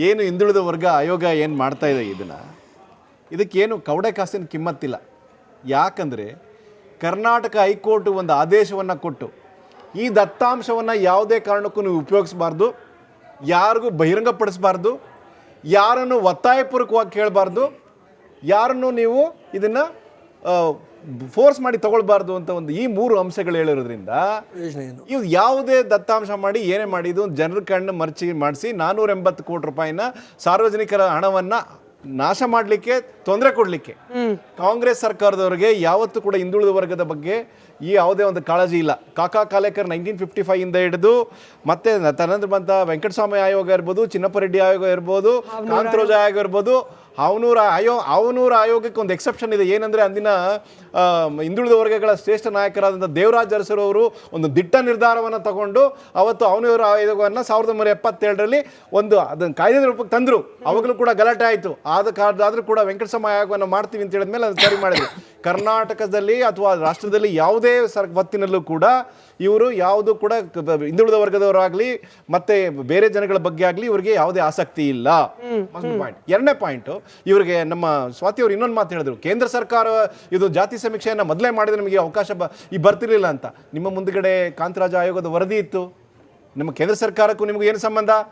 ಏನು ಹಿಂದುಳಿದ ವರ್ಗ ಆಯೋಗ ಏನು ಮಾಡ್ತಾ ಇದೆ ಇದಕ್ಕೇನು ಕವಡೆ ಕಾಸಿನ ಕಿಮ್ಮತ್ತಿಲ್ಲ. ಯಾಕಂದರೆ ಕರ್ನಾಟಕ ಹೈಕೋರ್ಟ್ ಒಂದು ಆದೇಶವನ್ನು ಕೊಟ್ಟು ಈ ದತ್ತಾಂಶವನ್ನು ಯಾವುದೇ ಕಾರಣಕ್ಕೂ ನೀವು ಉಪಯೋಗಿಸಬಾರ್ದು, ಯಾರಿಗೂ ಬಹಿರಂಗಪಡಿಸಬಾರ್ದು, ಯಾರನ್ನು ಒತ್ತಾಯಪೂರ್ವಕವಾಗಿ ಕೇಳಬಾರ್ದು, ಯಾರನ್ನು ನೀವು ಇದನ್ನು ಫೋರ್ಸ್ ಮಾಡಿ ತಗೊಳ್ಬಾರ್ದು ಅಂತ ಒಂದು ಈ 3 ಅಂಶಗಳು ಹೇಳಿರೋದ್ರಿಂದ ಇವು ಯಾವುದೇ ದತ್ತಾಂಶ ಮಾಡಿ ಏನೇ ಮಾಡಿ ಇದು ಜನರ ಕಣ್ಣು ಮಾಡಿಸಿ 480 ಕೋಟಿ ರೂಪಾಯಿನ ಸಾರ್ವಜನಿಕರ ಹಣವನ್ನು ನಾಶ ಮಾಡಲಿಕ್ಕೆ, ತೊಂದರೆ ಕೊಡಲಿಕ್ಕೆ ಕಾಂಗ್ರೆಸ್ ಸರ್ಕಾರದವರಿಗೆ ಯಾವತ್ತೂ ಕೂಡ ಹಿಂದುಳಿದ ವರ್ಗದ ಬಗ್ಗೆ ಈ ಯಾವುದೇ ಒಂದು ಕಾಳಜಿ ಇಲ್ಲ. ಕಾಕಾ ಕಾಲೇಕರ್ 1955 ಇಂದ ಹಿಡಿದು ಮತ್ತೆ ತದನಂತರ ಬಂದ ವೆಂಕಟಸ್ವಾಮಿ ಆಯೋಗ ಇರ್ಬೋದು, ಚಿನ್ನಪ್ಪರೆಡ್ಡಿ ಆಯೋಗ ಇರ್ಬೋದು, ಕಾಂತರಾಜ್ ಆಯೋಗ ಇರ್ಬೋದು, ಅವನೂರ ಆಯೋಗಕ್ಕೆ ಒಂದು ಎಕ್ಸೆಪ್ಷನ್ ಇದೆ. ಏನಂದರೆ ಅಂದಿನ ಹಿಂದುಳಿದ ವರ್ಗಗಳ ಶ್ರೇಷ್ಠ ನಾಯಕರಾದಂಥ ದೇವರಾಜ್ ಅರಸರವರು ಒಂದು ದಿಟ್ಟ ನಿರ್ಧಾರವನ್ನು ತಗೊಂಡು ಅವತ್ತು ಅವನೂರ ಆಯೋಗವನ್ನು 1977ರಲ್ಲಿ ಅದನ್ನು ಕಾಯ್ದೆ ರೂಪಕ್ಕೆ ತಂದರು. ಅವಾಗಲೂ ಕೂಡ ಗಲಾಟೆ ಆಯಿತು. ಆದರೂ ಕೂಡ ವೆಂಕಟಸ್ವಾಮಿ ಆಯೋಗವನ್ನು ಮಾಡ್ತೀವಿ ಅಂತ ಹೇಳಿದ್ಮೇಲೆ ಅದು ಸರಿ ಮಾಡಿದ್ರು. ಕರ್ನಾಟಕದಲ್ಲಿ ಅಥವಾ ರಾಷ್ಟ್ರದಲ್ಲಿ ಯಾವುದೇ ಹೊತ್ತಿನಲ್ಲೂ ಕೂಡ ಇವರು ಯಾವುದು ಕೂಡ ಹಿಂದುಳಿದ ವರ್ಗದವರಾಗಲಿ ಮತ್ತೆ ಬೇರೆ ಜನಗಳ ಬಗ್ಗೆ ಆಗಲಿ ಇವರಿಗೆ ಯಾವುದೇ ಆಸಕ್ತಿ ಇಲ್ಲ. ಪಾಯಿಂಟ್. 2ನೇ ಪಾಯಿಂಟು, ಇವರಿಗೆ ನಮ್ಮ ಸ್ವಾತಿ ಅವರು ಇನ್ನೊಂದು ಮಾತು ಹೇಳಿದ್ರು, ಕೇಂದ್ರ ಸರ್ಕಾರ ಇದು ಜಾತಿ ಸಮೀಕ್ಷೆಯನ್ನು ಮೊದಲೇ ಮಾಡಿದ್ರೆ ನಿಮಗೆ ಅವಕಾಶ ಬರ್ತಿರ್ಲಿಲ್ಲ ಅಂತ. ನಿಮ್ಮ ಮುಂದುಗಡೆ ಕಾಂತರಾಜ್ ಆಯೋಗದ ವರದಿ ಇತ್ತು. ನಿಮ್ಮ ಕೇಂದ್ರ ಸರ್ಕಾರಕ್ಕೂ ನಿಮಗೂ ಏನು ಸಂಬಂಧ?